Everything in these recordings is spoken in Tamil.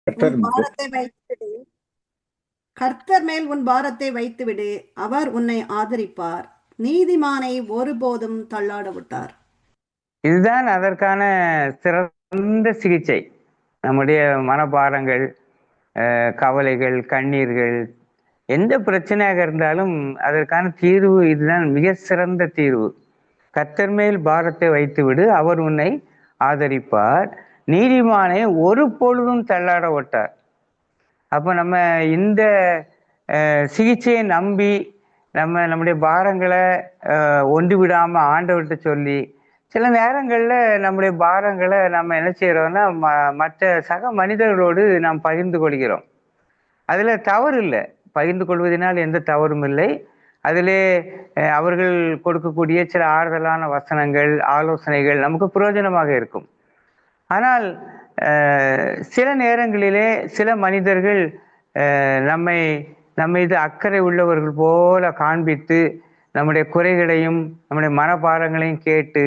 உன் கர்த்தர் பாரத்தை வைத்துவிடு. கர்த்தர் மேல் உன் பாரத்தை வைத்துவிடு. அவர் உன்னை ஆதரிப்பார். நீதிமானை ஒருபோதும் தள்ளாட விட்டார். இதுதான் அதற்கான சிறந்த சிகிச்சை. நம்முடைய மனபாரங்கள், கவலைகள், கண்ணீர்கள், எந்த பிரச்சனையாக இருந்தாலும் அதற்கான தீர்வு இதுதான், மிக சிறந்த தீர்வு. கர்த்தர் மேல் பாரத்தை வைத்துவிடு, அவர் உன்னை ஆதரிப்பார். நீதிமானை ஒரு பொழுதும் தள்ளாட விட்டார். அப்போ நம்ம இந்த சிகிச்சையை நம்பி நம்முடைய பாரங்களை ஒன்று விடாமல் ஆண்டவர்கிட்ட சொல்லி, சில நேரங்களில் நம்முடைய பாரங்களை நம்ம என்ன செய்கிறோம்னா மற்ற சக மனிதர்களோடு நாம் பகிர்ந்து கொள்கிறோம். அதில் தவறு இல்லை, பகிர்ந்து கொள்வதனால் எந்த தவறும் இல்லை. அதிலே அவர்கள் கொடுக்கக்கூடிய சில ஆறுதலான வசனங்கள், ஆலோசனைகள் நமக்கு பிரயோஜனமாக இருக்கும். ஆனால் சில நேரங்களிலே சில மனிதர்கள் நம்ம இது அக்கறை உள்ளவர்கள் போல காண்பித்து நம்முடைய குறைகளையும் நம்முடைய மனபாரங்களையும் கேட்டு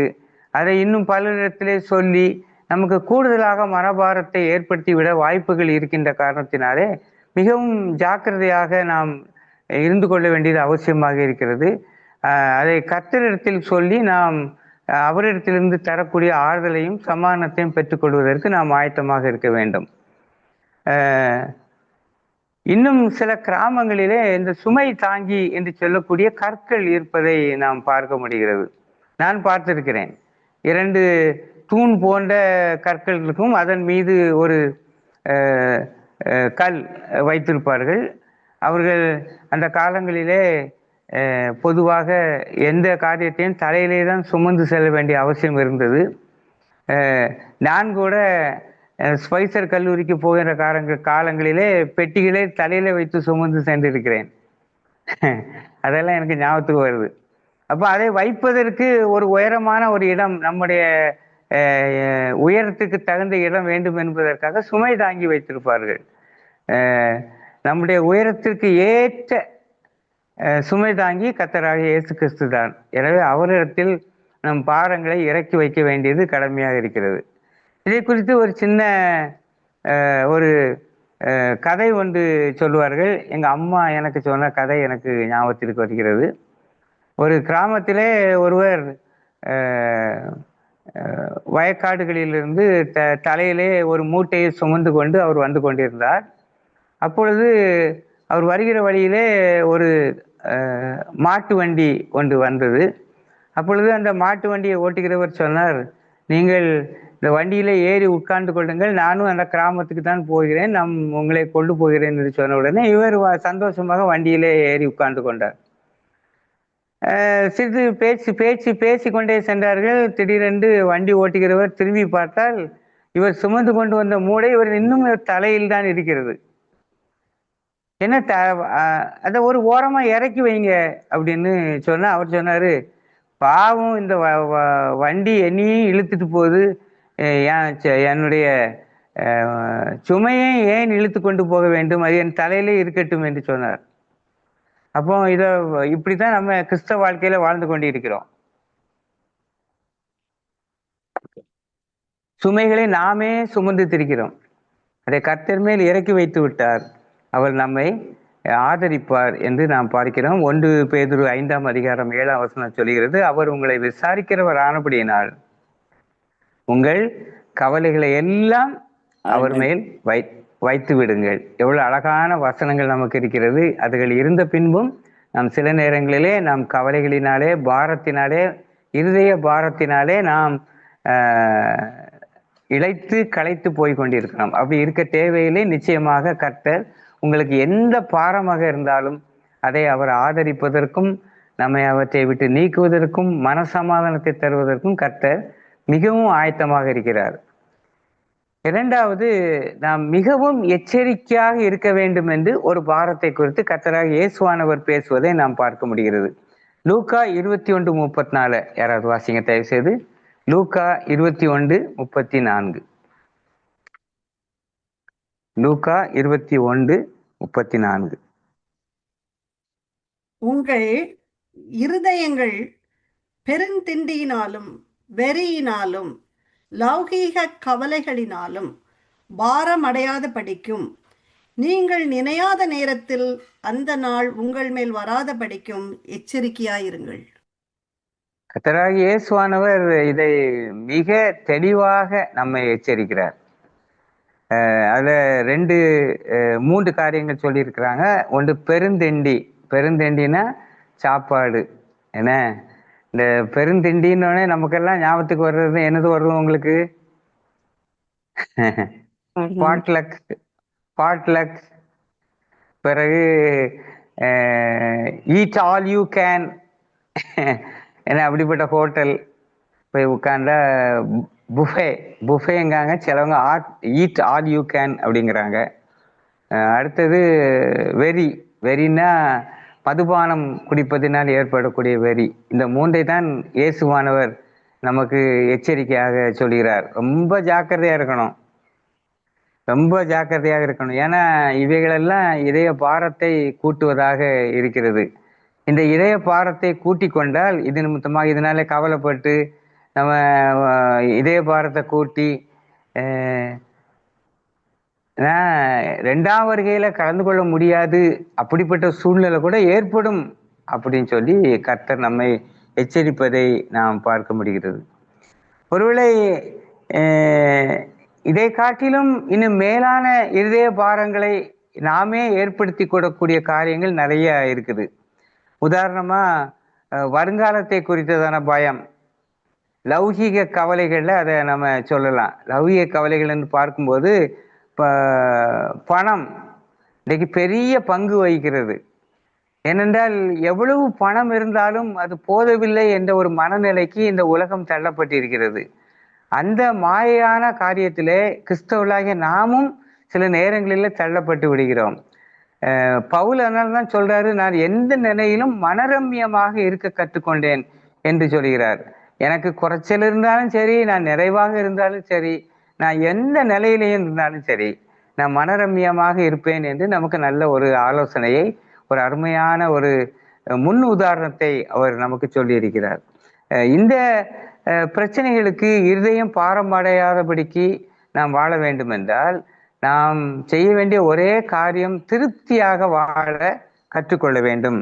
அதை இன்னும் பலரிடத்திலே சொல்லி நமக்கு கூடுதலாக மனபாரத்தை ஏற்படுத்தி விட வாய்ப்புகள் இருக்கின்ற காரணத்தினாலே மிகவும் ஜாக்கிரதையாக நாம் இருந்து கொள்ள வேண்டியது அவசியமாக இருக்கிறது. அதை கர்த்தரிடத்தில் சொல்லி நாம் அவரிடத்திலிருந்து தரக்கூடிய ஆறுதலையும் சமாதானத்தையும் பெற்றுக்கொள்வதற்கு நாம் ஆயத்தமாக இருக்க வேண்டும். இன்னும் சில கிராமங்களிலே இந்த சுமை தாங்கி என்று சொல்லக்கூடிய கற்கள் இருப்பதை நாம் பார்க்க முடிகிறது. நான் பார்த்திருக்கிறேன். 2 தூண் போன்ற கற்கள் இருக்கும், அதன் மீது ஒரு கல் வைத்திருப்பார்கள். அவர்கள் அந்த காலங்களிலே பொதுவாக எந்த காரியத்தையும் தலையிலே தான் சுமந்து செல்ல வேண்டிய அவசியம் இருந்தது. நான் கூட ஸ்பைசர் கல்லூரிக்கு போகிற காலங்களிலே பெட்டிகளே தலையில வைத்து சுமந்து சென்றிருக்கிறேன். அதெல்லாம் எனக்கு ஞாபகத்துக்கு வருது. அப்போ அதை வைப்பதற்கு ஒரு உயரமான ஒரு இடம், நம்முடைய உயரத்துக்கு தகுந்த இடம் வேண்டும் என்பதற்காக சுமை தாங்கி வைத்திருப்பார்கள். நம்முடைய உயரத்திற்கு ஏற்ற சுமை தாங்கி கர்த்தராகிய இயேசு கிறிஸ்து தான். எனவே அவரிடத்தில் நம் பாரங்களை இறக்கி வைக்க வேண்டியது கடமையாக இருக்கிறது. இதை குறித்து ஒரு சின்ன ஒரு கதை ஒன்று சொல்லுவார்கள். எங்கள் அம்மா எனக்கு சொன்ன கதை எனக்கு ஞாபகத்திற்கு வருகிறது. ஒரு கிராமத்திலே ஒருவர் வயக்காடுகளிலிருந்து தலையிலே ஒரு மூட்டையை சுமந்து கொண்டு அவர் வந்து கொண்டிருந்தார். அப்பொழுது அவர் வருகிற வழியிலே ஒரு மாட்டு வண்டி ஒன்று வந்தது. அப்பொழுது அந்த மாட்டு வண்டியை ஓட்டுகிறவர் சொன்னார், நீங்கள் இந்த வண்டியில ஏறி உட்கார்ந்து கொள்ளுங்கள், நானும் அந்த கிராமத்துக்கு தான் போகிறேன், உங்களை கொண்டு போகிறேன் என்று சொன்ன உடனே இவர் சந்தோஷமாக வண்டியிலே ஏறி உட்கார்ந்து கொண்டார். சிறிது பேசி கொண்டே சென்றார்கள். திடீரென்று வண்டி ஓட்டுகிறவர் திரும்பி பார்த்தால் இவர் சுமந்து கொண்டு வந்த மூடை இவர் இன்னும் தலையில் தான் இருக்கிறது. என்ன அதை ஒரு ஓரமா இறக்கி வைங்க அப்படின்னு சொன்னா அவர் சொன்னாரு, பாவம் இந்த வண்டி என்னையும் இழுத்துட்டு போகுது, என்னுடைய சுமையை ஏன் இழுத்து கொண்டு போக வேண்டும், அது என் தலையிலே இருக்கட்டும் என்று சொன்னார். அப்போ இப்படித்தான் நம்ம கிறிஸ்தவ வாழ்க்கையில வாழ்ந்து கொண்டு இருக்கிறோம். சுமைகளை நாமே சுமந்து திரிக்கிறோம். அதை கர்த்தர் மேல் இறக்கி வைத்து விட்டார், அவர் நம்மை ஆதரிப்பார் என்று நாம் பார்க்கிறோம். 1 பேதுரு 5ஆம் அதிகாரம் 7ஆம் வசனம் சொல்கிறது, அவர் உங்களை விசாரிக்கிறவர் ஆனபடியினால் உங்கள் கவலைகளை எல்லாம் அவர் மேல் வைத்து விடுங்கள். எவ்வளவு அழகான வசனங்கள் நமக்கு இருக்கிறது. அதுகள் இருந்த பின்பும் நாம் சில நேரங்களிலே நாம் கவலைகளினாலே, பாரத்தினாலே, இருதய பாரத்தினாலே நாம் இழைத்து களைத்து போய் கொண்டிருக்கிறோம். அப்படி இருக்க தேவையில்லை. நிச்சயமாக கர்த்தர் உங்களுக்கு எந்த பாரமாக இருந்தாலும் அதை அவர் ஆதரிப்பதற்கும் நம்மை அவற்றை விட்டு நீக்குவதற்கும் மனசமாதானத்தை தருவதற்கும் கர்த்தர் மிகவும் ஆயத்தமாக இருக்கிறார். 2வது, நாம் மிகவும் எச்சரிக்கையாக இருக்க வேண்டும் என்று ஒரு பாரத்தை குறித்து கர்த்தராக இயேசுவானவர் பேசுவதை நாம் பார்க்க முடிகிறது. லூக்கா 21:34 யாராவது வாசிங்க தயவு செய்து. லூக்கா 21:34. லூக்கா 21:34. உங்கள் இருதயங்கள் பெருந்திண்டியினாலும் வெறியினாலும் லௌகீக கவலைகளினாலும் பாரம் அடையாத படிக்கும், நீங்கள் நினையாத நேரத்தில் அந்த நாள் உங்கள் மேல் வராத படிக்கும் எச்சரிக்கையாயிருங்கள். கர்த்தராகிய இயேசுவானவர் இதை மிக தெளிவாக நம்மை எச்சரிக்கிறார். அதுல மூன்று காரியங்கள் சொல்லியிருக்கிறாங்க. ஒன்று பெருந்திண்டி. பெருந்திண்டினா சாப்பாடு. என்ன, இந்த பெருந்திண்டின்னொடனே நமக்கெல்லாம் ஞாபகத்துக்கு வர்றது என்னது வரும் உங்களுக்கு? பாட்லக். பாட்லக். பிறகு ஈட் ஆல் யூ கேன். ஏன்னா அப்படிப்பட்ட ஹோட்டல் போய் உட்கார்ந்தா புஃபே. புஃபேங்காங்க சிலவங்க ஈட் ஆல் யூ கேன் அப்படிங்கிறாங்க. அடுத்தது வெறி. வெறின்னா மதுபானம் குடிப்பதினால் ஏற்படக்கூடிய வெறி. இந்த மூன்றை தான் இயேசுவானவர் நமக்கு எச்சரிக்கையாக சொல்கிறார். ரொம்ப ஜாக்கிரதையா இருக்கணும், ரொம்ப ஜாக்கிரதையாக இருக்கணும். ஏன்னா இவைகளெல்லாம் இதய பாரத்தை கூட்டுவதாக இருக்கிறது. இந்த இதய பாரத்தை கூட்டி கொண்டால் இது நிமித்தமாக இதனால கவலைப்பட்டு நம்ம இதய பாரத்தை கூட்டி ரெண்டாம் வருகையில கலந்து கொள்ள முடியாது, அப்படிப்பட்ட சூழ்நிலை கூட ஏற்படும் அப்படின்னு சொல்லி கர்த்தர் நம்மை எச்சரிப்பதை நாம் பார்க்க முடிகிறது. ஒருவேளை இதை காட்டிலும் இன்னும் மேலான இருதய பாரங்களை நாமே ஏற்படுத்தி கொள்ளக்கூடிய காரியங்கள் நிறைய இருக்குது. உதாரணமா வருங்காலத்தை குறித்ததான பயம், லௌகீக கவலைகள்ல அதை நம்ம சொல்லலாம். லௌகீக கவலைகள்னு பார்க்கும்போது பணம் இன்னைக்கு பெரிய பங்கு வகிக்கிறது. ஏனென்றால் எவ்வளவு பணம் இருந்தாலும் அது போதவில்லை என்ற ஒரு மனநிலைக்கு இந்த உலகம் தள்ளப்பட்டிருக்கிறது. அந்த மாயான காரியத்திலே கிறிஸ்தவர்களாகிய நாமும் சில நேரங்களில் தள்ளப்பட்டு விடுகிறோம். பவுல் அதனால தான் சொல்றாரு, நான் எந்த நிலையிலும் மனரம்யமாக இருக்க கற்றுக்கொண்டேன் என்று சொல்கிறார். எனக்கு குறைச்சல் இருந்தாலும் சரி, நான் நிறைவாக இருந்தாலும் சரி, நான் எந்த நிலையிலையும் இருந்தாலும் சரி, நான் மனரம்யமாக இருப்பேன் என்று நமக்கு நல்ல ஒரு ஆலோசனையை, ஒரு அருமையான ஒரு முன் உதாரணத்தை அவர் நமக்கு சொல்லியிருக்கிறார். இந்த பிரச்சனைகளுக்கு இருதயம் பாரமடையாதபடிக்கு நாம் வாழ வேண்டும் என்றால் நாம் செய்ய வேண்டிய ஒரே காரியம் திருப்தியாக வாழ கற்றுக்கொள்ள வேண்டும்.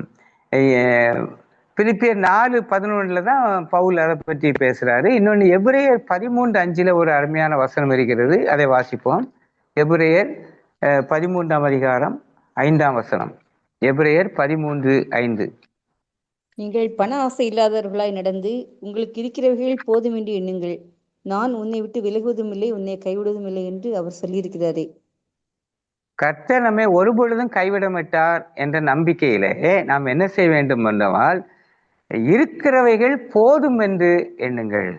பிலிப்பியர் 4:11 தான் பவுல் அதை பற்றி பேசுறாரு. இன்னொன்று எபிரேயர் 13:5 ஒரு அருமையான வசனம் இருக்கிறது, அதை வாசிப்போம். எபிரேயர் 13ஆம் அதிகாரம் 5ஆம் வசனம். எபிரேயர் 13:5. நீங்கள் பண ஆசை இல்லாதவர்களாய் நடந்து உங்களுக்கு இருக்கிறவர்கள் போதும் என்று எண்ணுங்கள். நான் உன்னை விட்டு விலகுவதும் இல்லை, உன்னை கைவிடுவதும் இல்லை என்று அவர் சொல்லியிருக்கிறாரே. கர்த்தர் நம்மை ஒருபொழுதும் கைவிட மாட்டார் என்ற நம்பிக்கையிலே நாம் என்ன செய்ய வேண்டும் என்றால் இருக்கிறவைகள் போதும் என்று எண்ணுங்கள்.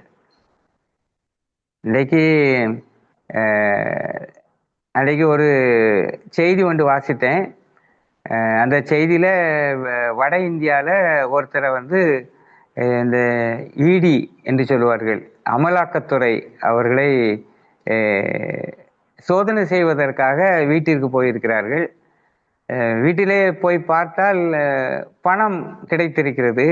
அன்றைக்கு ஒரு செய்தி ஒன்று வாசித்தேன். அந்த செய்தியில வட இந்தியாவில் ஒருத்தரை இந்த இடி என்று சொல்லுவார்கள், அமலாக்கத்துறை அவர்களை சோதனை செய்வதற்காக வீட்டிற்கு போயிருக்கிறார்கள். வீட்டிலே போய் பார்த்தால் பணம் கிடைத்திருக்கிறது.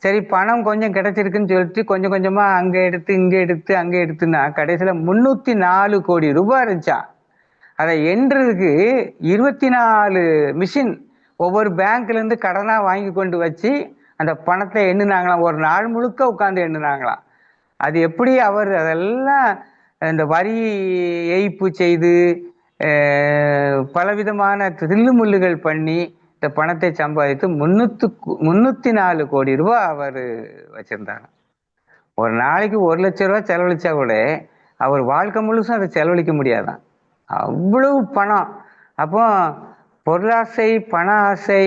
சரி, பணம் கொஞ்சம் கிடைச்சிருக்குன்னு சொல்லிட்டு கொஞ்சம் கொஞ்சமா அங்கே எடுத்து இங்கே எடுத்து அங்கே எடுத்துன்னா கடைசியில் 304 கோடி ரூபாய் இருந்துச்சான். அதை எண்றதுக்கு 24 மிஷின் ஒவ்வொரு பேங்க்ல இருந்து கடனா வாங்கி கொண்டு வச்சு அந்த பணத்தை எண்ணுனாங்களாம். ஒரு நாள் முழுக்க உட்கார்ந்து எண்ணுனாங்களாம். அது எப்படி அவர் அதெல்லாம் இந்த வரி ஏய்ப்பு செய்து பலவிதமான தில்லுமுல்லுகள் பண்ணி இந்த பணத்தை சம்பாதித்து 304 கோடி ரூபாய் அவர் வச்சிருந்தாங்க. ஒரு நாளைக்கு 1 லட்சம் ரூபாய் செலவழிச்சா கூட அவர் வாழ்க்கை முழுசும் அதை செலவழிக்க முடியாதான், அவ்வளவு பணம். அப்போ பொருளாசை, பண ஆசை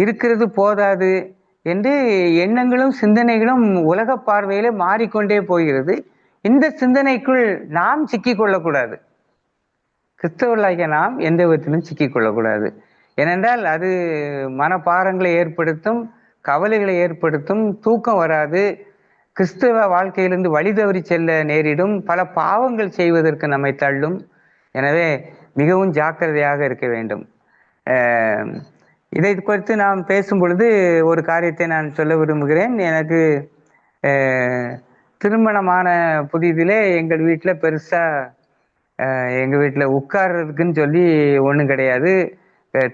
இருக்கிறது போதாது என்று எண்ணங்களும் சிந்தனைகளும் உலக பார்வையிலே மாறிக்கொண்டே போகிறது. இந்த சிந்தனைக்குள் நாம் சிக்கிக்கொள்ளக்கூடாது. கிறிஸ்தவர்களாகிய நாம் எந்த விதத்திலும் சிக்கிக்கொள்ளக்கூடாது. ஏனென்றால் அது மனபாரங்களை ஏற்படுத்தும், கவலைகளை ஏற்படுத்தும், தூக்கம் வராது, கிறிஸ்தவ வாழ்க்கையிலிருந்து வழி தவறி செல்ல நேரிடும், பல பாவங்கள் செய்வதற்கு நம்மை தள்ளும். எனவே மிகவும் ஜாக்கிரதையாக இருக்க வேண்டும். இதை குறித்து நாம் பேசும் பொழுது ஒரு காரியத்தை நான் சொல்ல விரும்புகிறேன். எனக்கு திருமணமான புதிதிலே எங்கள் வீட்டில் பெருசா எங்கள் வீட்டில் உட்கார்றதுக்குன்னு சொல்லி ஒன்றும் கிடையாது.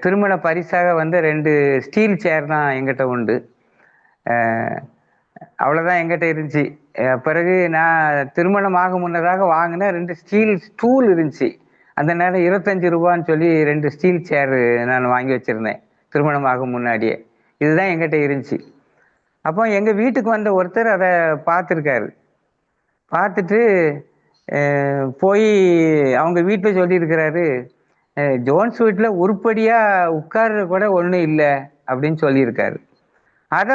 திருமண பரிசாக வந்த 2 ஸ்டீல் சேர் தான் எங்கிட்ட உண்டு. அவ்வளோதான் எங்கிட்ட இருந்துச்சு. பிறகு நான் திருமணம் ஆகும் முன்னதாக வாங்கின 2 ஸ்டீல் ஸ்டூல் இருந்துச்சு. அந்த நேரம் 25 ரூபான்னு சொல்லி 2 ஸ்டீல் சேரு நான் வாங்கி வச்சுருந்தேன் திருமணம் ஆகும் முன்னாடியே. இதுதான் எங்கிட்ட இருந்துச்சு. அப்போ எங்கள் வீட்டுக்கு வந்த ஒருத்தர் அதை பார்த்துருக்காரு. பார்த்துட்டு போய் அவங்க வீட்டில் சொல்லியிருக்கிறாரு, ஜோன்ஸ் வீட்டில் உருப்படியாக உட்கார்ற கூட ஒன்றும் இல்லை அப்படின்னு சொல்லியிருக்காரு. அதை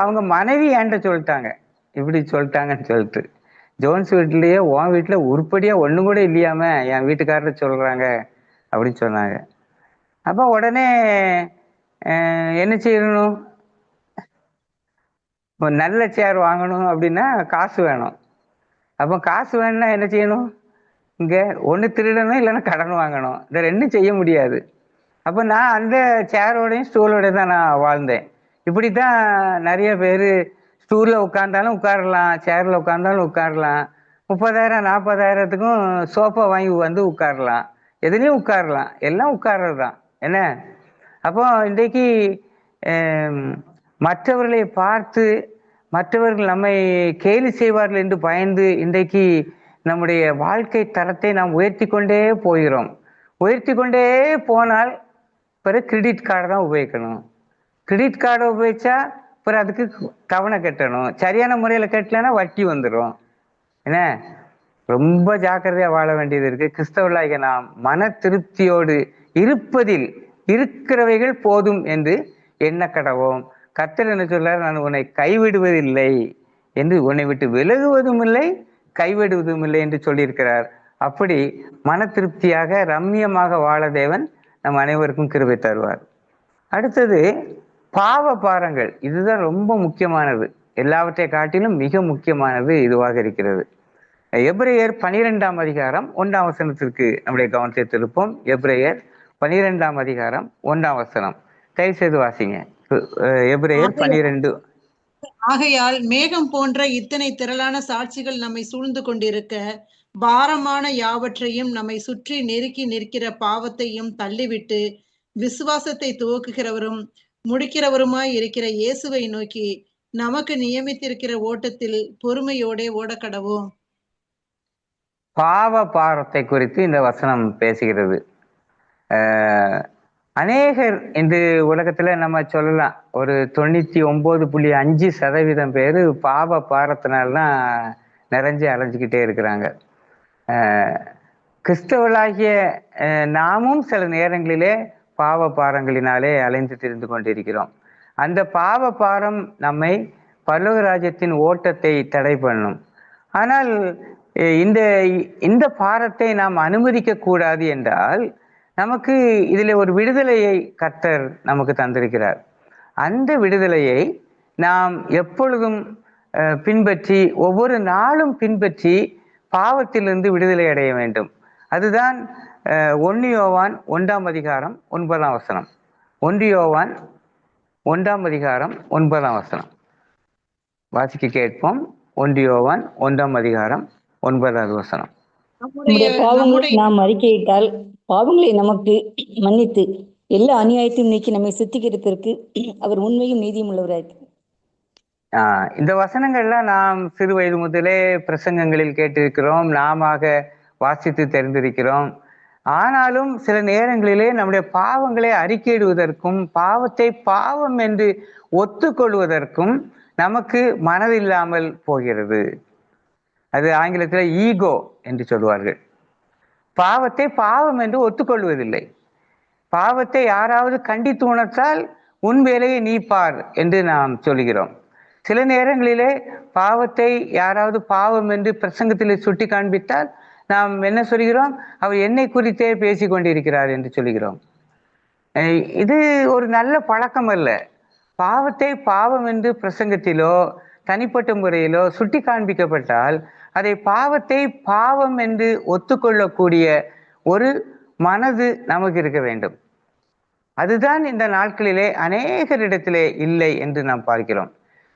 அவங்க மனைவி என்கிட்ட சொல்லிட்டாங்க, இப்படி சொல்லிட்டாங்கன்னு சொல்லிட்டு, ஜோன்ஸ் வீட்லேயே உன் வீட்டில் உருப்படியாக ஒன்றும் கூட இல்லையாம என் வீட்டுக்காரர் சொல்கிறாங்க அப்படின்னு சொன்னாங்க. அப்போ உடனே என்ன செய்யணும், நல்ல சேர் வாங்கணும் அப்படின்னா காசு வேணும். அப்போ காசு வேணும்னா என்ன செய்யணும், இங்கே ஒன்று திருடணும் இல்லைன்னா கடன் வாங்கணும். இதை 2 செய்ய முடியாது. அப்போ நான் அந்த சேரோடையும் ஸ்டூலோடையும் தான் நான் வாழ்ந்தேன். இப்படி தான் நிறைய பேர் ஸ்டூலில் உட்காந்தாலும் உட்காரலாம், சேரில் உட்காந்தாலும் உட்காரலாம், 30,000 40,000த்துக்கும் சோஃபா வாங்கி உட்காரலாம், எதுலேயும் உட்காரலாம், எல்லாம் உட்கார்றது தான் என்ன. அப்போ இன்றைக்கு மற்றவர்களை பார்த்து மற்றவர்கள் நம்மை கேலி செய்வார்கள் என்று பயந்து இன்றைக்கு நம்முடைய வாழ்க்கை தரத்தை நாம் உயர்த்தி கொண்டே போகிறோம். உயர்த்தி கொண்டே போனால் பிறகு கிரெடிட் கார்டை தான் உபயோகிக்கணும். கிரெடிட் கார்டை உபயோகிச்சா பிறகு அதுக்கு தவணை கட்டணும். சரியான முறையில் கட்டலைன்னா வட்டி வந்துடும் என்ன. ரொம்ப ஜாக்கிரதையாக வாழ வேண்டியது இருக்கு. கிறிஸ்தவர்களாகிய நாம் மன திருப்தியோடு இருப்பதில் இருக்கிறவைகள் போதும் என்று எண்ண கடவோம். கர்த்தர் என்ன சொல்றார், நான் உன்னை கைவிடுவதில்லை என்று, உன்னை விட்டு விலகுவதும் இல்லை கைவிடுவதும் இல்லை என்று சொல்லியிருக்கிறார். அப்படி மன திருப்தியாக ரம்மியமாக வாழ தேவன் நம் அனைவருக்கும் கிருபை தருவார். அடுத்தது பாவ பாரங்கள். இதுதான் ரொம்ப முக்கியமானது, எல்லாவற்றை காட்டிலும் மிக முக்கியமானது இதுவாக இருக்கிறது. எபிரேயர் 12ஆம் அதிகாரம் 1ஆம் வசனத்திற்கு நம்முடைய கவனத்தை திருப்போம். எபிரேயர் 12ஆம் அதிகாரம் 1ஆம் வசனம். தயவு செய்து வாசிங்க. எபிரேயர் 12. ஆகையால் மேகம் போன்ற இத்தனை திரளான சாட்சிகள் நம்மை சூழ்ந்து கொண்டிருக்க, பாரமான யாவற்றையும் நம்மை சுற்றி நெருக்கி நிற்கிற பாவத்தையும் தள்ளிவிட்டு விசுவாசத்தை துவக்குகிறவரும் முடிக்கிறவருமாய் இருக்கிற இயேசுவை நோக்கி நமக்கு நியமித்திருக்கிற ஓட்டத்தில் பொறுமையோட ஓடக்கடவோம். பாவ பாரத்தை குறித்து இந்த வசனம் பேசுகிறது. அநேகர் இந்த உலகத்துல நம்ம சொல்லலாம், ஒரு 99.5% பேர் பாவ பாரத்தினால்தான் நிறைஞ்சு அலைஞ்சிக்கிட்டே இருக்கிறாங்க. கிறிஸ்தவர்களாகிய நாமும் சில நேரங்களிலே பாவ பாரங்களினாலே அலைந்து திரிந்து கொண்டிருக்கிறோம். அந்த பாவ பாரம் நம்மை பரலோக ராஜ்யத்தின் ஓட்டத்தை தடை பண்ணும். ஆனால் இந்த பாரத்தை நாம் அனுமதிக்க கூடாது என்றால் நமக்கு இதில் ஒரு விடுதலையை கர்த்தர் நமக்கு தந்திருக்கிறார். அந்த விடுதலையை நாம் எப்பொழுதும் பின்பற்றி, ஒவ்வொரு நாளும் பின்பற்றி பாவத்திலிருந்து விடுதலை அடைய வேண்டும். அதுதான் 1 யோவான் 1ஆம் அதிகாரம் 9ஆம் வசனம். 1 யோவான் 1ஆம் அதிகாரம் 9ஆம் வசனம் வாசிக்க கேட்போம். 1 யோவான் 1ஆம் அதிகாரம் 9வது வசனம். நம்முடைய பாவங்களை நாம் அறிக்கையிட்டால் பாவங்களை நமக்கு மன்னித்து எல்லா அநியாயத்தையும் நீக்கி நம்மை சுத்திகரித்திற்கு அவர் உண்மையும் நீதியும் உள்ளவராயிருக்கிறார். இந்த வசனங்கள்லாம் நாம் சிறு வயது முதலே பிரசங்கங்களில் கேட்டிருக்கிறோம், நாம வாசித்து தெரிந்திருக்கிறோம். ஆனாலும் சில நேரங்களிலே நம்முடைய பாவங்களை அறிக்கையிடுவதற்கும் பாவத்தை பாவம் என்று ஒத்துக்கொள்வதற்கும் நமக்கு மனதில்லாமல் போகிறது. அது ஆங்கிலத்தில் ஈகோ என்று சொல்வார்கள். பாவத்தை பாவம் என்று ஒத்துக்கொள்வதில்லை. பாவத்தை யாராவது கண்டித்து உணர்த்தால் உன் வேலையை நீ பார் என்று நாம் சொல்கிறோம். சில நேரங்களிலே பாவத்தை யாராவது பாவம் என்று பிரசங்கத்திலே சுட்டி காண்பித்தால் நாம் என்ன சொல்கிறோம், அவர் என்னை குறித்தே பேசி கொண்டிருக்கிறார் என்று சொல்கிறோம். இது ஒரு நல்ல பழக்கம் அல்ல. பாவத்தை பாவம் என்று பிரசங்கத்திலோ தனிப்பட்ட முறையிலோ சுட்டி காண்பிக்கப்பட்டால் அதை பாவத்தை பாவம் என்று ஒத்துக்கொள்ளக்கூடிய ஒரு மனது நமக்கு இருக்க வேண்டும். அதுதான் இந்த நாட்களிலே அநேகரிடத்திலே இல்லை என்று நாம் பார்க்கிறோம்.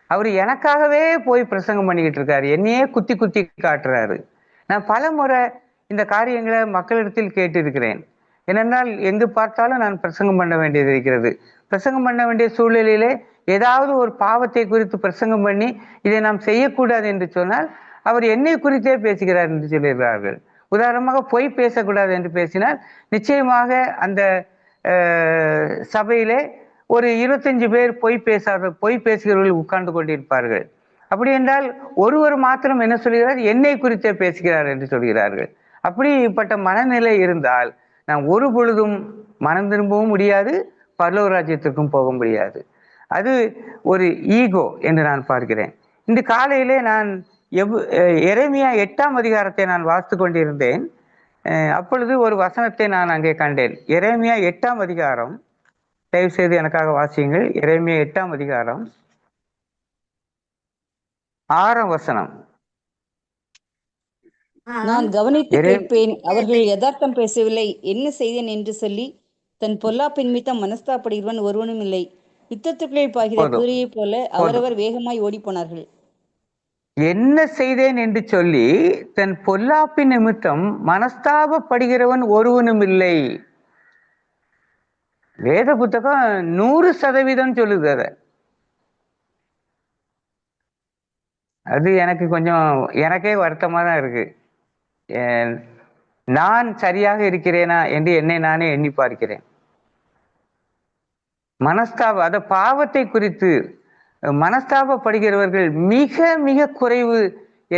அவர் எனக்காகவே போய் பிரசங்கம் பண்ணிக்கிட்டு இருக்காரு, என்னையே குத்தி குத்தி காட்டுறாரு. நான் பல முறை இந்த காரியங்களை மக்களிடத்தில் கேட்டிருக்கிறேன். ஏனென்றால் எங்கு பார்த்தாலும் நான் பிரசங்கம் பண்ண வேண்டியது இருக்கிறது. பிரசங்கம் பண்ண வேண்டிய சூழ்நிலையிலே ஏதாவது ஒரு பாவத்தை குறித்து பிரசங்கம் பண்ணி இதை நாம் செய்யக்கூடாது என்று சொன்னால் அவர் என்னை குறித்தே பேசுகிறார் என்று சொல்லுகிறார்கள். உதாரணமாக பொய் பேசக்கூடாது என்று பேசினால் நிச்சயமாக அந்த சபையிலே ஒரு 25 பேர் பொய் பேசுகிறவர்கள் உட்கார்ந்து கொண்டிருப்பார்கள். அப்படி என்றால் ஒருவர் மாத்திரம் என்ன சொல்கிறார்? என்னை குறித்தே பேசுகிறார் என்று சொல்கிறார்கள். அப்படிப்பட்ட மனநிலை இருந்தால் நாம் ஒரு பொழுதும் மனம் திரும்பவும் முடியாது, பரலோக ராஜ்யத்திற்கும் போக முடியாது. அது ஒரு ஈகோ என்று நான் பார்க்கிறேன். இந்த காலையிலே நான் எரேமியா 8ஆம் அதிகாரத்தை நான் வாசித்து கொண்டிருந்தேன். அப்பொழுது ஒரு வசனத்தை நான் அங்கே கண்டேன். எரேமியா 8ஆம் அதிகாரம், தயவு செய்து எனக்காக வாசியுங்கள். எரேமியா 8ஆம் அதிகாரம் 6ஆம் வசனம். நான் கவனித்து கேட்பேன், அவர்கள் யதார்த்தம் பேசவில்லை. என்ன செய்தேன் என்று சொல்லி தன் பொல்லாப்பின் நிமித்தம் மனஸ்தாப்படுகிறவன் ஒருவனும் இல்லை. யுத்தத்துக்குள்ளே பாய்கிற குதிரையைப் போல அவரவர் வேகமாய் ஓடிப்போனார்கள். என்ன செய்தேன் என்று சொல்லி தன் பொல்லாப்பின் நிமித்தம் மனஸ்தாபப்படுகிறவன் ஒருவனும் இல்லை. வேத புத்தகம் 100% சொல்லுது. அது எனக்கு கொஞ்சம் எனக்கே வருத்தமா தான் இருக்கு. நான் சரியாக இருக்கிறேனா என்று என்னை நானே எண்ணி பார்க்கிறேன். அத பாவத்தை குறித்து மனஸ்தாபப்படுகிறவர்கள் மிக மிக குறைவு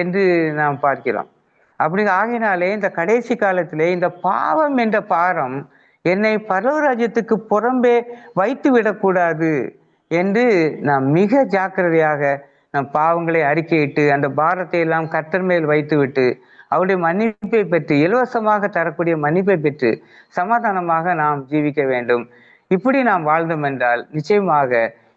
என்று நாம் பார்க்கிறோம். அப்படி ஆகினாலே இந்த கடைசி காலத்திலே இந்த பாவம் என்ற பாரம் என்னை பரலோக ராஜ்யத்துக்கு புறம்பே வைத்து விடக்கூடாது என்று நாம் மிக ஜாக்கிரதையாக நம் பாவங்களை அறிக்கையிட்டு அந்த பாரத்தை எல்லாம் கர்த்தர் மேல் வைத்து விட்டு அவருடைய மன்னிப்பை பெற்று, இலவசமாக தரக்கூடிய மன்னிப்பை பெற்று சமாதானமாக நாம் ஜீவிக்க வேண்டும். இப்படி நாம் வாழ்ந்தோம் என்றால் நிச்சயமாக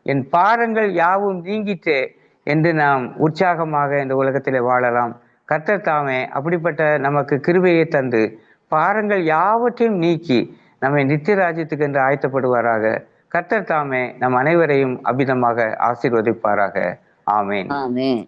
என் பாரங்கள் யாவும் நீங்கிட்டே என்று நாம் உற்சாகமாக இந்த உலகத்திலே வாழலாம். கர்த்தர் தாமே அப்படிப்பட்ட நமக்கு கிருபையை தந்து பாரங்கள் யாவற்றையும் நீக்கி நம்மை நித்திய ராஜ்யத்துக்கு என்று ஆயத்தப்படுவாராக. கர்த்தர் தாமே நம் அனைவரையும் அபிதமாக ஆசீர்வதிப்பாராக. ஆமேன். ஆமென்.